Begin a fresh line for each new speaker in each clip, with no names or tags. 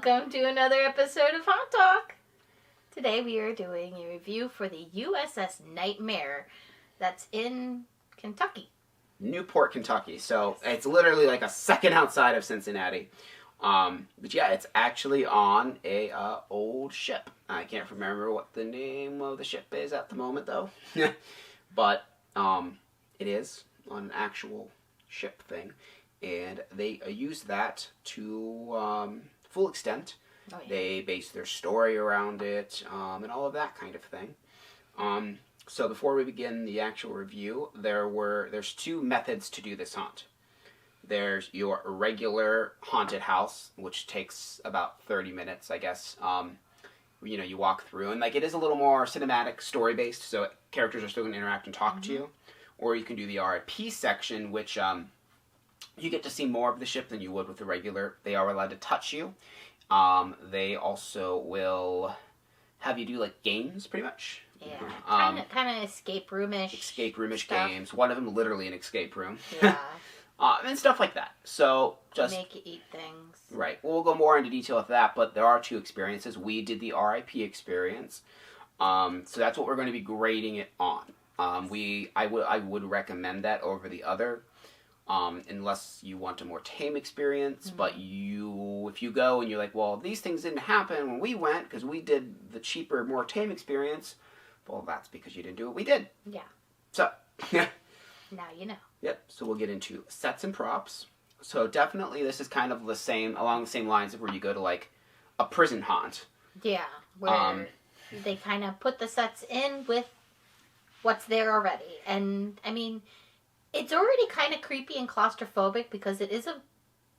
welcome to another episode of Haunt Talk. Today we are doing a review for the USS Nightmare that's in Kentucky.
Newport, Kentucky. So it's literally like a second outside of Cincinnati. But yeah, it's actually on a old ship. I can't remember what the name of the ship is at the moment, though. But it is on an actual ship thing. And they use that to full extent. Oh, yeah. They base their story around it and all of that kind of thing. So before we begin the actual review, there's two methods to do this haunt. There's your regular haunted house, which takes about 30 minutes, I guess. You walk through, and like it is a little more cinematic, story-based, so characters are still going to interact and talk to you. Or you can do the RIP section, which you get to see more of the ship than you would with the regular. They are allowed to touch you. They also will have you do like games, pretty much.
Yeah, kind of escape roomish.
Escape roomish games. One of them literally an escape room.
Yeah.
And stuff like that. So just
make you eat things.
Right. Well, we'll go more into detail with that, but there are two experiences. We did the RIP experience, so that's what we're going to be grading it on. I would recommend that over the other, unless you want a more tame experience. Mm-hmm. But if you go and you're like, well, these things didn't happen when we went because we did the cheaper, more tame experience. Well, that's because you didn't do what we did. Yeah. So.
Now you know.
Yep. So we'll get into sets and props. So definitely, this is kind of along the same lines of where you go to like a prison haunt.
Yeah, where they kind of put the sets in with what's there already. And, I mean, it's already kind of creepy and claustrophobic because it is a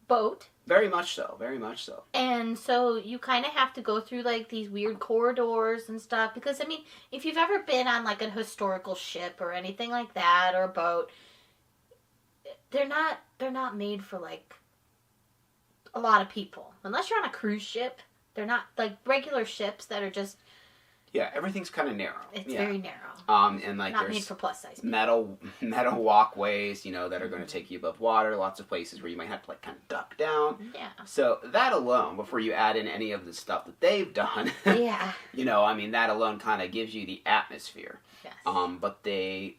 boat.
Very much so, very much so.
And so you kind of have to go through, like, these weird corridors and stuff. Because, I mean, if you've ever been on, like, a historical ship or anything like that, or a boat, they're not made for, like, a lot of people. Unless you're on a cruise ship. They're not, like, regular ships that are just...
Yeah, everything's kind of narrow.
It's very narrow.
And like
not
there's
made for plus size
people. metal walkways, that are going to take you above water. Lots of places where you might have to like kind of duck down.
Yeah.
So that alone, before you add in any of the stuff that they've done,
yeah.
That alone kind of gives you the atmosphere.
Yes.
But they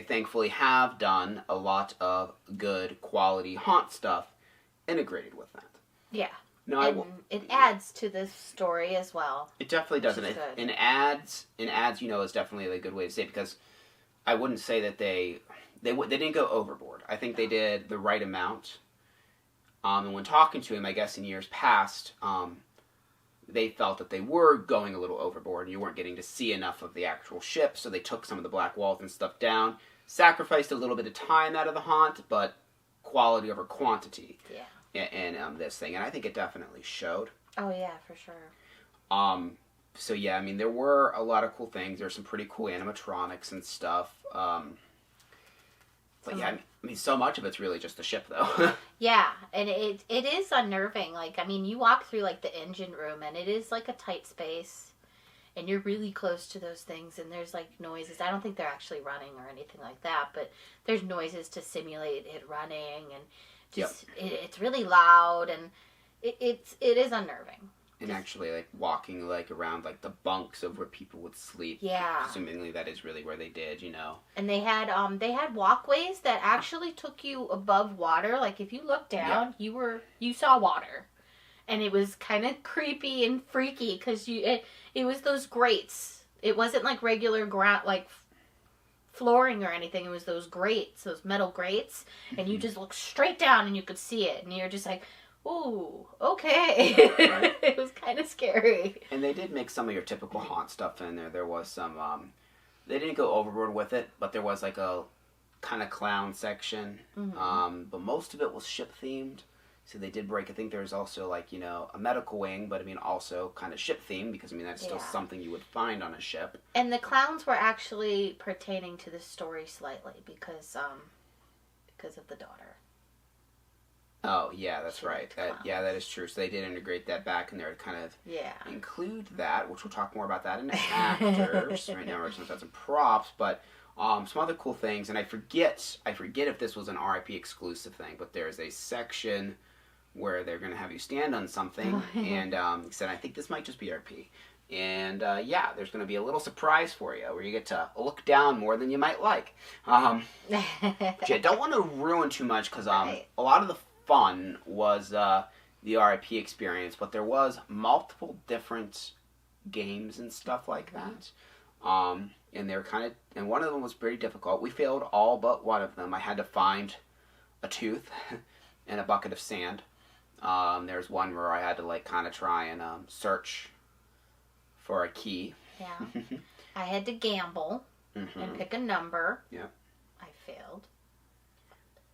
thankfully have done a lot of good quality haunt stuff integrated with that.
Yeah. No, it adds to the story as well.
It definitely does. And adds, is definitely a good way to say it, because I wouldn't say that they didn't go overboard. I think they did the right amount. And when talking to him, I guess in years past, they felt that they were going a little overboard, and you weren't getting to see enough of the actual ship, so they took some of the black walls and stuff down, sacrificed a little bit of time out of the haunt, but quality over quantity.
Yeah.
In this thing, and I think it definitely showed.
Oh yeah, for sure.
So yeah, I mean, there were a lot of cool things. There's some pretty cool animatronics and stuff. But yeah, I mean, so much of it's really just the ship, though.
Yeah, and it is unnerving. Like, I mean, you walk through like the engine room, and it is like a tight space, and you're really close to those things, and there's like noises. I don't think they're actually running or anything like that, but there's noises to simulate it running, and it's really loud, and it is unnerving.
And actually, like, walking, like, around, like, the bunks of where people would sleep.
Yeah.
Assumingly that is really where they did,
And they had walkways that actually took you above water. Like, if you looked down, you saw water. And it was kind of creepy and freaky, because it was those grates. It wasn't, like, regular ground, like, flooring or anything. It was those grates, those metal grates, and you just looked straight down and you could see it, and you're just like, ooh, okay. Right. It was kind of scary.
And they did make some of your typical haunt stuff in there. There was some, they didn't go overboard with it, but there was like a kind of clown section. Mm-hmm. But most of it was ship themed. So they did break. I think there's also like, a medical wing, but I mean also kind of ship themed, because I mean that's still something you would find on a ship.
And the clowns were actually pertaining to the story slightly because of the daughter.
Oh yeah, that's right. That is true. So they did integrate that back in there to kind of include that, which we'll talk more about that in actors. Right now we're just talking some props, but some other cool things. And I forget if this was an RIP exclusive thing, but there's a section where they're going to have you stand on something. And he said, I think this might just be RP. And yeah, there's going to be a little surprise for you where you get to look down more than you might like. But yeah, don't want to ruin too much because a lot of the fun was the RIP experience, but there was multiple different games and stuff like that. And they're and one of them was pretty difficult. We failed all but one of them. I had to find a tooth and a bucket of sand. There's one where I had to like kind of try and search for a key.
Yeah. I had to gamble and pick a number.
Yeah.
I failed.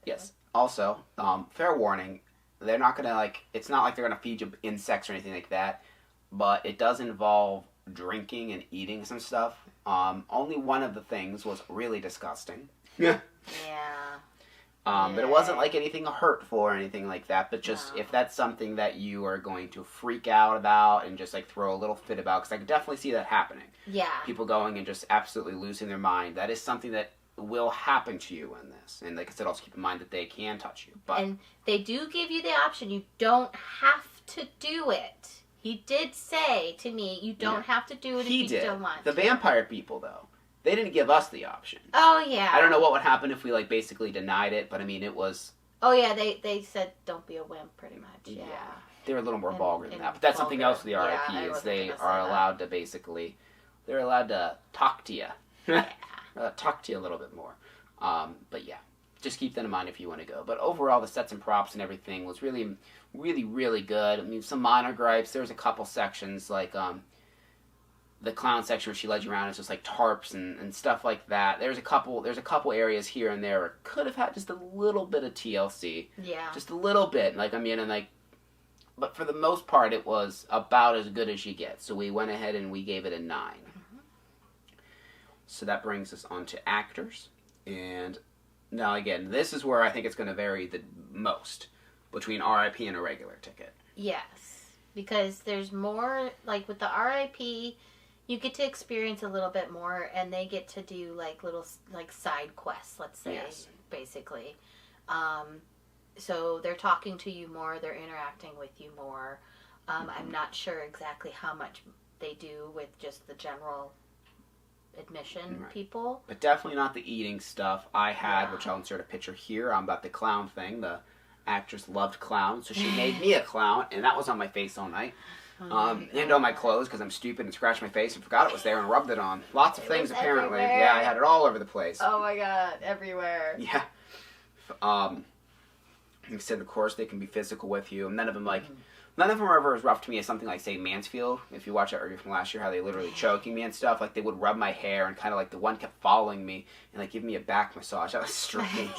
Yes. Also, fair warning, they're not going to it's not like they're going to feed you insects or anything like that, but it does involve drinking and eating some stuff. Only one of the things was really disgusting.
Yeah.
But it wasn't like anything hurtful or anything like that, but just if that's something that you are going to freak out about and just like throw a little fit about, because I could definitely see that happening.
Yeah.
People going and just absolutely losing their mind. That is something that will happen to you in this. And like I said, also keep in mind that they can touch you. But
and they do give you the option. You don't have to do it. He did say to me, you don't have to do it if you don't want
to. The vampire people, though, they didn't give us the option.
Oh, yeah.
I don't know what would happen if we, basically denied it, but, I mean, it was...
Oh, yeah, they said, don't be a wimp, pretty much, yeah.
They were a little more vulgar than that, but that's something else with the RIP, is they are allowed to basically... They're allowed to talk to you.
Yeah.
Talk to you a little bit more. But, yeah, just keep that in mind if you want to go. But overall, the sets and props and everything was really, really, really good. I mean, some minor gripes. There was a couple sections, like... the clown section where she led you around is just like tarps and stuff like that. There's a couple areas here and there where could have had just a little bit of TLC.
Yeah.
Just a little bit. But for the most part it was about as good as you get. So we went ahead and we gave it a 9. Mm-hmm. So that brings us on to actors. And now again, this is where I think it's going to vary the most between RIP and a regular ticket.
Yes. Because there's more, like with the RIP, you get to experience a little bit more, and they get to do little side quests, let's say, basically. So they're talking to you more, they're interacting with you more. I'm not sure exactly how much they do with just the general admission people.
But definitely not the eating stuff. I had, which I'll insert a picture here, about the clown thing. The actress loved clowns, so she made me a clown, and that was on my face all night. And on my clothes, because I'm stupid and scratched my face and forgot it was there and rubbed it on. Lots of things, apparently.
Everywhere.
Yeah, I had it all over the place.
Oh my god, everywhere.
Yeah. Like I said, of course, they can be physical with you. None of them are ever as rough to me as something like, say, Mansfield. If you watch that review from last year, how they literally choking me and stuff. Like, they would rub my hair and kind of the one kept following me and give me a back massage. That was strange.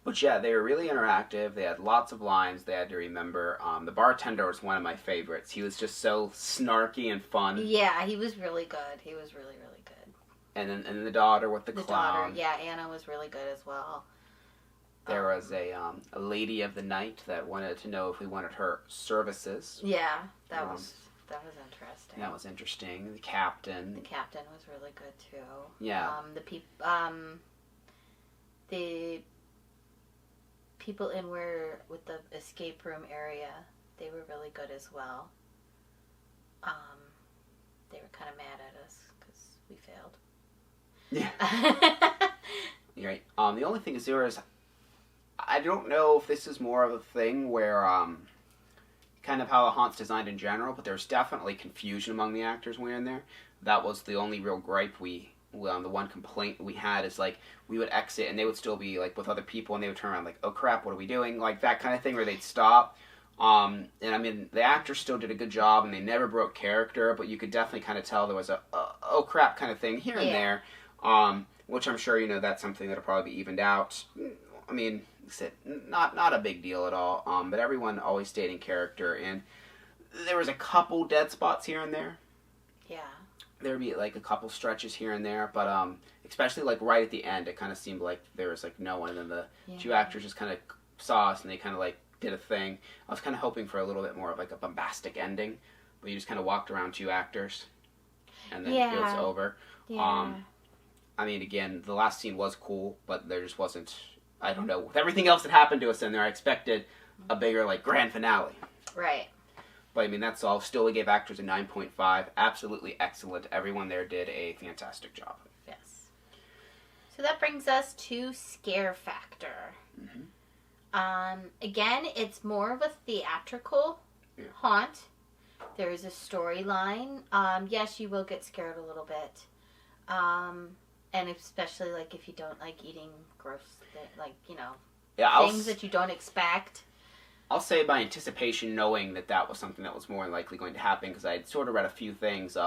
But yeah, they were really interactive. They had lots of lines they had to remember. The bartender was one of my favorites. He was just so snarky and fun.
Yeah, he was really good. He was really, really good.
And then the daughter with the clown.
Daughter, yeah, Anna was really good as well.
There was a lady of the night that wanted to know if we wanted her services.
Yeah, that was interesting.
That was interesting. The captain.
The captain was really good too.
Yeah.
The people with the escape room area, they were really good as well. They were kind of mad at us because we failed.
Yeah. You're right. The only thing is I don't know if this is more of a thing where kind of how the haunt's designed in general, but there's definitely confusion among the actors when in there. That was the only real gripe the one complaint we had is we would exit and they would still be with other people and they would turn around oh crap, what are we doing? That kind of thing where they'd stop. And I mean, the actors still did a good job and they never broke character, but you could definitely kind of tell there was a oh crap kind of thing here and there. Which I'm sure, that's something that'll probably be evened out. I mean, not a big deal at all. But everyone always stayed in character, and there was a couple dead spots here and there.
Yeah.
There'd be a couple stretches here and there, but especially right at the end, it kind of seemed like there was no one, and then the two actors just kind of saw us and they kind of did a thing. I was kind of hoping for a little bit more of a bombastic ending, but you just kind of walked around two actors, and then it was over.
Yeah.
I mean, again, the last scene was cool, but there just wasn't I don't know, with everything else that happened to us in there, I expected a bigger, like, grand finale.
Right.
But, I mean, that's all. Still, we gave actors a 9.5. Absolutely excellent. Everyone there did a fantastic job.
Yes. So that brings us to scare factor. Again, it's more of a theatrical haunt. There is a storyline. Yes, you will get scared a little bit. And especially, like, if you don't like eating gross, like, you know, things that you don't expect.
I'll say by anticipation, knowing that was something that was more likely going to happen, because I had sort of read a few things.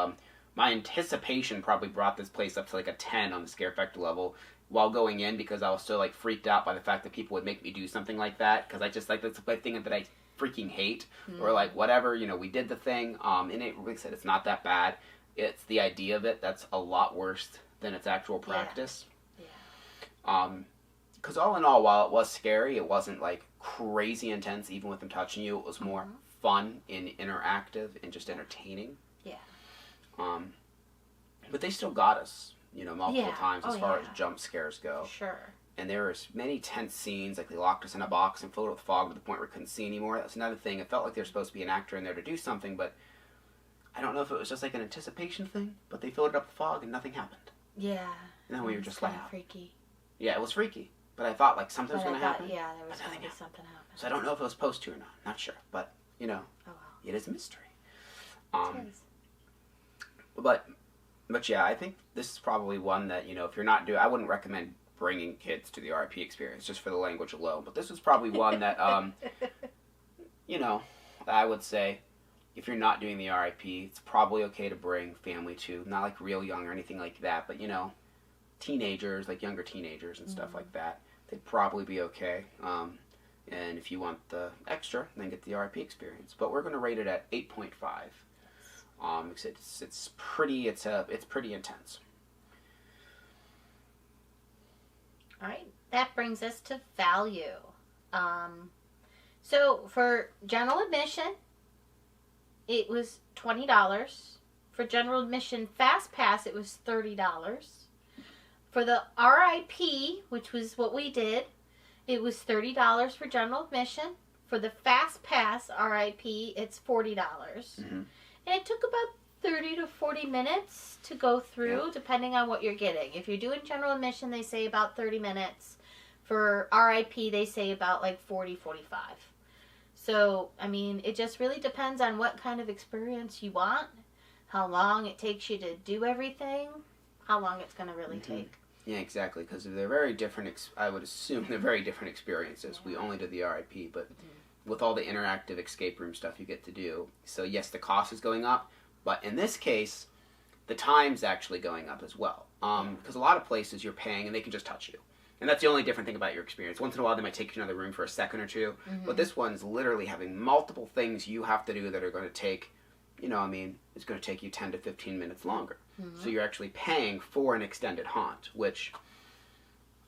My anticipation probably brought this place up to like a 10 on the scare factor level while going in, because I was so like freaked out by the fact that people would make me do something like that, because I just like, that's the thing that I freaking hate, or like whatever, you know, we did the thing, and it, like I said, it's not that bad. It's the idea of it that's a lot worse than its actual practice. Because all in all, while it was scary, it wasn't like crazy intense even with them touching you. It was more fun and interactive and just entertaining. But they still got us, you know, multiple times as far as jump scares go.
Sure.
And there was many tense scenes, like they locked us in a box and filled it with fog to the point where we couldn't see anymore. That's another thing. It felt like there was supposed to be an actor in there to do something, but I don't know if it was just like an anticipation thing, but they filled it up with fog and nothing happened.
Yeah.
And then we were just like,
freaky.
Yeah, it was freaky. But I thought like something was going to happen.
Yeah, there was going to be something happen.
So I don't know if it was supposed to or not. Not sure. But, you know, it is a mystery.
It is.
But yeah, I think this is probably one that, you know, if you're not doing, I wouldn't recommend bringing kids to the RIP experience just for the language alone. But this was probably one that, you know, I would say if you're not doing the RIP, it's probably okay to bring family to. Not like real young or anything like that, but, you know, teenagers, like younger teenagers and stuff like that. They'd probably be okay. And if you want the extra, then get the RIP experience. But we're going to rate it at 8.5. It's pretty intense.
All right, that brings us to value. So for general admission, it was $20. For general admission fast pass, it was $30. For the RIP, which was what we did, it was $30 for general admission. For the fast pass RIP, it's $40. And it took about 30 to 40 minutes to go through, depending on what you're getting. If you're doing general admission, they say about 30 minutes. For RIP, they say about like 40, 45. So, I mean, it just really depends on what kind of experience you want, how long it takes you to do everything, how long it's going to really take.
Yeah, exactly, because they're very different, I would assume they're very different experiences. We only did the RIP, but with all the interactive escape room stuff you get to do. So yes, the cost is going up, but in this case, the time's actually going up as well. Because a lot of places you're paying and they can just touch you. And that's the only different thing about your experience. Once in a while they might take you to another room for a second or two, but this one's literally having multiple things you have to do that are going to take, you know, I mean, it's going to take you 10 to 15 minutes longer. So you're actually paying for an extended haunt, which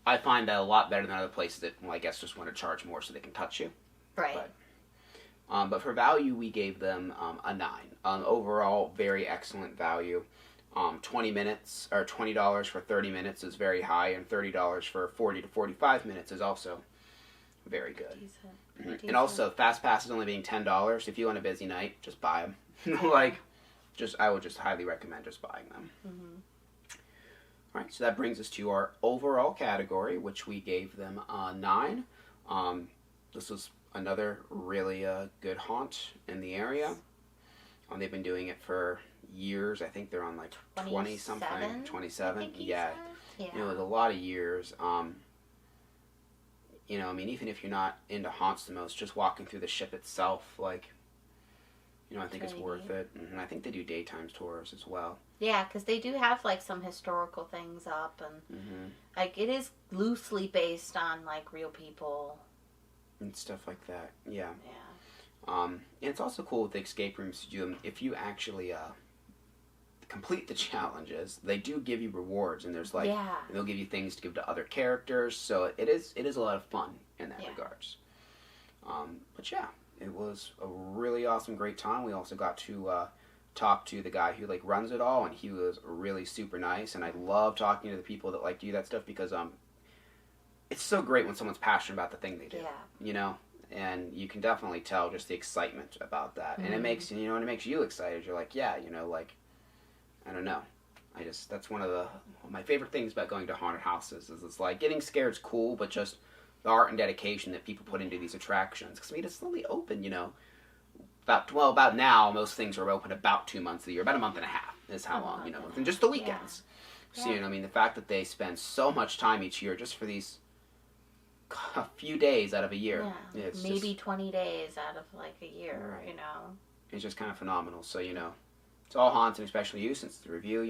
I find that a lot better than other places that, well, I guess just want to charge more so they can touch you.
Right.
But for value, we gave them a 9. Overall, very excellent value. 20 minutes, or $20 for 30 minutes is very high, and $30 for 40 to 45 minutes is also very good. Decent. And also, Fast Pass is only being $10. If you want a busy night, just buy them. I would just highly recommend just buying them. All right, so that brings us to our overall category, which we gave them a 9. This was another really good haunt in the area. They've been doing it for years. I think they're on like 20-something, 27. Yeah. It was a lot of years. You know, I mean, even if you're not into haunts the most, just walking through the ship itself, like, you know, I think it's worth it. And I think they do daytime tours as well. Yeah,
because they do have, like, some historical things up. And, like, it is loosely based on, like, real people.
And stuff like that. Yeah. And it's also cool with the escape rooms to do them. If you actually complete the challenges, they do give you rewards. And there's, like, they'll give you things to give to other characters. So it is a lot of fun in that regards. But, yeah. It was a really awesome, great time. We also got to talk to the guy who like runs it all, and he was really super nice. And I love talking to the people that like do that stuff because it's so great when someone's passionate about the thing they do.
Yeah.
You know, and you can definitely tell just the excitement about that, and it makes and it makes you excited. You're like, yeah, like, I don't know. That's one of my favorite things about going to haunted houses is it's like getting scared is cool, but just the art and dedication that people put into these attractions. Because it's slowly open, about now, most things are open about 2 months a year, about a month and a half is how long, and just the weekends. Yeah. So, the fact that they spend so much time each year just for these a few days out of a year.
Yeah.
It's
maybe 20 days out of like a year,
It's just kind of phenomenal. So, it's all haunted, especially you, since the review,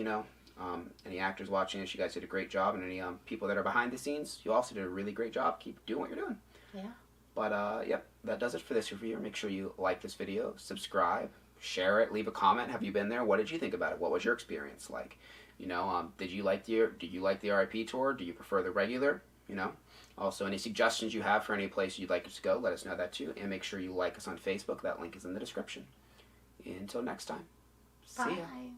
any actors watching this, you guys did a great job, and any people that are behind the scenes, you also did a really great job. Keep doing what you're doing.
Yeah.
But, yep, that does it for this review. Make sure you like this video, subscribe, share it, leave a comment. Have you been there? What did you think about it? What was your experience like? Did you like the RIP tour? Do you prefer the regular? Also, any suggestions you have for any place you'd like us to go, let us know that too. And make sure you like us on Facebook. That link is in the description. Until next time. See ya.
Bye.